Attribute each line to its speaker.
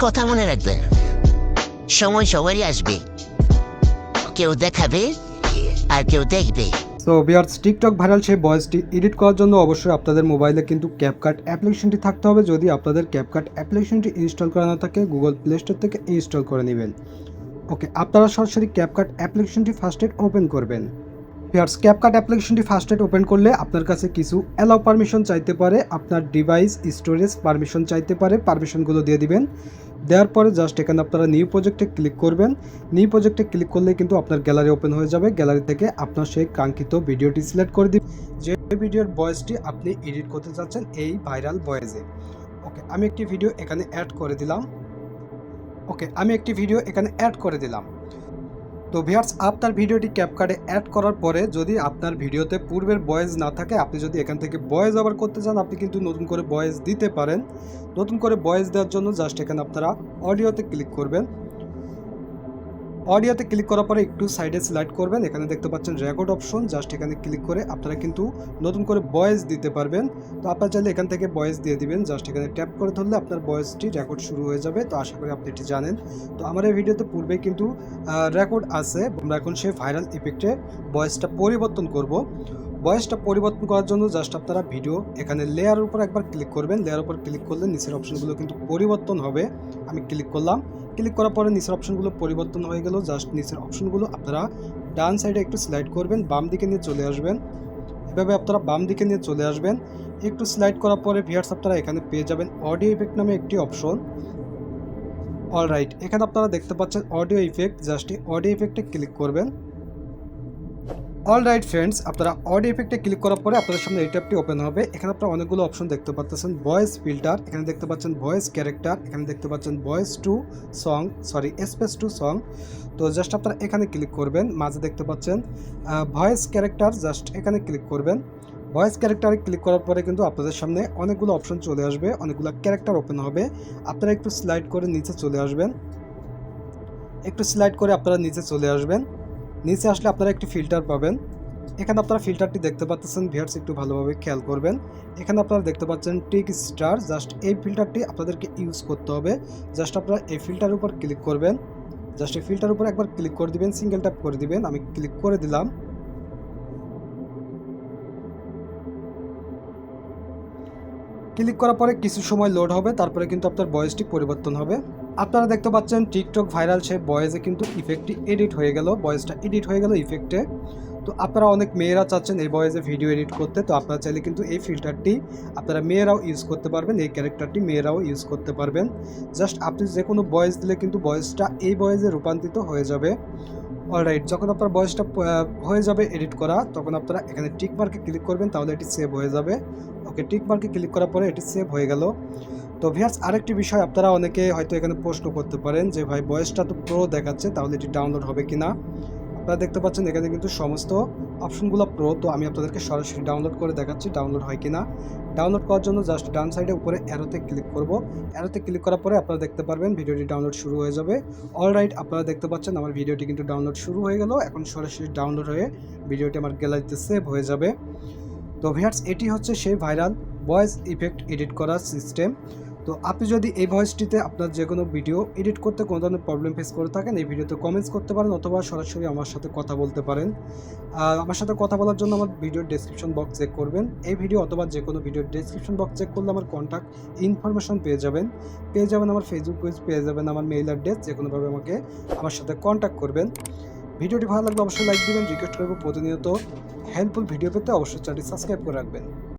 Speaker 1: কথা মনে রাখবেন, সময় সবারই আসবে, কেউ দেখাবে আর কেউ দেখবে।
Speaker 2: সো ভিউয়ার্স, টিকটক ভাইরাল সেই ভয়েসটি এডিট করার জন্য অবশ্যই আপনাদের মোবাইলে কিন্তু ক্যাপকাট অ্যাপ্লিকেশনটি থাকতে হবে। যদি আপনাদের ক্যাপকাট অ্যাপ্লিকেশনটি ইনস্টল করা না থাকে, গুগল প্লে স্টোর থেকে ইনস্টল করে নেবেন। ওকে, আপনারা সরাসরি ক্যাপকাট অ্যাপ্লিকেশনটি ফার্স্টে ওপেন করবেন। ভিউয়ার্স, ক্যাপকাট অ্যাপ্লিকেশনটি ফার্স্টে ওপেন করলে আপনার কাছে কিছু অ্যালাউ পারমিশন চাইতে পারে, আপনার ডিভাইস স্টোরেজ পারমিশন চাইতে পারে, পারমিশনগুলো দিয়ে দিবেন। দেওয়ার পরে জাস্ট এখানে আপনারা নিউ প্রজেক্টে ক্লিক করবেন। নিউ প্রজেক্টে ক্লিক করলে কিন্তু আপনার গ্যালারি ওপেন হয়ে যাবে। গ্যালারি থেকে আপনার সেই কাঙ্ক্ষিত ভিডিওটি সিলেক্ট করে দিন, যে ভিডিওর ভয়েসটি আপনি এডিট করতে চাচ্ছেন এই ভাইরাল ভয়েসে। ওকে, আমি একটি ভিডিও এখানে অ্যাড করে দিলাম। তো ভিউয়ার্স, আপনার ভিডিওটি ক্যাপকাটে অ্যাড করার পরে যদি আপনার ভিডিওতে পূর্বের ভয়েস না থাকে, আপনি যদি এখান থেকে ভয়েস ওভার করতে চান, আপনি কিন্তু নতুন করে ভয়েস দিতে পারেন। নতুন করে ভয়েস দেওয়ার জন্য জাস্ট এখানে আপনারা অডিওতে ক্লিক করবেন। অডিওতে ক্লিক করার পরে একটু সাইডে সিলেক্ট করবেন, এখানে দেখতে পাচ্ছেন রেকর্ড অপশন, জাস্ট এখানে ক্লিক করে আপনারা কিন্তু নতুন করে ভয়েস দিতে পারবেন। তো আপনারা চাইলে এখান থেকে ভয়েস দিয়ে দিবেন, জাস্ট এখানে ট্যাপ করে ধরলে আপনার ভয়েসটি রেকর্ড শুরু হয়ে যাবে। তো আশা করি আপনি এটি জানেন। তো আমার এই ভিডিওতে পূর্বে কিন্তু রেকর্ড আছে, আমরা এখন সেই ভাইরাল ইফেক্টে ভয়েসটা পরিবর্তন করব। ভয়েসটা পরিবর্তন করার জন্য জাস্ট আপনারা ভিডিও এখানে লেয়ারের উপর একবার ক্লিক করবেন। লেয়ারের উপর ক্লিক করলে নিচের অপশনগুলো কিন্তু পরিবর্তন হবে। আমি ক্লিক করলাম, ক্লিক করার পরে নিচের অপশনগুলো পরিবর্তন হয়ে গেল। জাস্ট নিচের অপশনগুলো আপনারা ডান সাইডে একটু স্লাইড করবেন, বাম দিকে নিয়ে চলে আসবেন। এভাবে আপনারা বাম দিকে নিয়ে চলে আসবেন। একটু স্লাইড করার পরে ভিউয়ার্স, আপনারা এখানে পেয়ে যাবেন অডিও ইফেক্ট নামে একটি অপশন। অলরাইট, এখানে আপনারা দেখতে পাচ্ছেন অডিও ইফেক্ট, জাস্ট এই অডিও ইফেক্টে ক্লিক করবেন। অলরাইট ফ্রেন্ডস, আপনারা অডিও ইফেক্টে ক্লিক করার পরে আপনাদের সামনে এই ট্যাবটি ওপেন হবে। এখানে আপনারা অনেকগুলো অপশন দেখতে পাচ্ছেন। ভয়েস ফিল্টার, এখানে দেখতে পাচ্ছেন ভয়েস ক্যারেক্টার, এখানে দেখতে পাচ্ছেন voice to song, space two song. তো জাস্ট আপনারা এখানে ক্লিক করবেন। মাঝে দেখতে পাচ্ছেন ভয়েস ক্যারেক্টার, জাস্ট এখানে ক্লিক করবেন। ভয়েস ক্যারেক্টারে ক্লিক করার পরে কিন্তু আপনাদের সামনে অনেকগুলো অপশন চলে আসবে, অনেকগুলো ক্যারেক্টার ওপেন হবে। আপনারা একটু স্লাইড করে নিচে চলে আসবেন। নিচে আসলে আপনারা একটি ফিল্টার পাবেন। এখানে আপনারা ফিল্টারটি দেখতে পাচ্ছেন ভিউয়ার্স, একটু ভালোভাবে খেয়াল করবেন। এখানে আপনারা দেখতে পাচ্ছেন টিক স্টার, জাস্ট এই ফিল্টারটি আপনাদেরকে ইউজ করতে হবে। জাস্ট আপনারা এই ফিল্টারের উপর ক্লিক করবেন, জাস্ট এই ফিল্টারের উপর একবার ক্লিক করে দিবেন, সিঙ্গেল ট্যাপ করে দিবেন। আমি ক্লিক করে দিলাম। ক্লিক করার পরে কিছু সময় লোড হবে, তারপরে কিন্তু আপনার ভয়েসটি পরিবর্তন হবে। আপনারা দেখতে পাচ্ছেন টিকটক ভাইরাল সেই ভয়েসে কিন্তু ইফেক্টটি এডিট হয়ে গেল, ভয়েসটা এডিট হয়ে গেল ইফেক্টে। তো আপনারা অনেক মেয়েরা চাচ্ছেন এই ভয়েসে ভিডিও এডিট করতে, তো আপনারা চাইলে কিন্তু এই ফিল্টারটি আপনারা মেয়েরাও ইউজ করতে পারবেন, এই ক্যারেক্টারটি মেয়েরাও ইউজ করতে পারবেন। জাস্ট আপনি যে কোনো ভয়েস দিলে কিন্তু ভয়েসটা এই ভয়েসে রূপান্তরিত হয়ে যাবে। অলরাইট, যখন আপনার ভয়েসটা হয়ে যাবে এডিট করা, তখন আপনারা এখানে টিক মার্কে ক্লিক করবেন, তাহলে এটি সেভ হয়ে যাবে। ওকে, টিক মার্কে ক্লিক করার পরে এটি সেভ হয়ে গেল। তো ভিউয়ার্স, আরেকটি বিষয় আপনারা অনেকে হয়তো এখানে প্রশ্ন করতে পারেন যে ভাই ভয়েসটা তো প্রো দেখাচ্ছে, তাহলে এটি ডাউনলোড হবে কিনা। আপনারা দেখতে পাচ্ছেন এখানে কিন্তু সমস্ত অপশনগুলো প্রো। তো আমি আপনাদেরকে সরাসরি ডাউনলোড করে দেখাচ্ছি ডাউনলোড হয় কিনা। ডাউনলোড করার জন্য জাস্ট ডান সাইডে উপরে অ্যারোতে ক্লিক করব। অ্যারোতে ক্লিক করার পরে আপনারা দেখতে পারবেন ভিডিওটি ডাউনলোড শুরু হয়ে যাবে। অলরাইট, আপনারা দেখতে পাচ্ছেন আমার ভিডিওটি কিন্তু ডাউনলোড শুরু হয়ে গেল। এখন সরাসরি ডাউনলোড হয়ে ভিডিওটি আমার গ্যালারিতে সেভ হয়ে যাবে। তো ভিউয়ার্স, এটি হচ্ছে সেই ভাইরাল ভয়েস ইফেক্ট এডিট করার সিস্টেম। তো আপনি যদি এই ভয়েসটিতে আপনার যে কোনো ভিডিও এডিট করতে কোনো ধরনের প্রবলেম ফেস করে থাকেন, এই ভিডিওতে কমেন্টস করতে পারেন অথবা সরাসরি আমার সাথে কথা বলতে পারেন। আর আমার সাথে কথা বলার জন্য আমার ভিডিওর ডেসক্রিপশন বক্স চেক করবেন। এই ভিডিও অথবা যে কোনো ভিডিওর ডেসক্রিপশন বক্স চেক করলে আমার কন্ট্যাক্ট ইনফরমেশন পেয়ে যাবেন আমার ফেসবুক পেজ, পেয়ে যাবেন আমার মেইল অ্যাড্রেস। যে কোনোভাবে আমাকে আমার সাথে কন্ট্যাক্ট করবেন। ভিডিওটি ভালো লাগলে অবশ্যই লাইক দিবেন। রিকোয়েস্ট করবো প্রতিনিয়ত হেল্পফুল ভিডিও পেতে অবশ্যই চ্যানেলটি সাবস্ক্রাইব করে রাখবেন।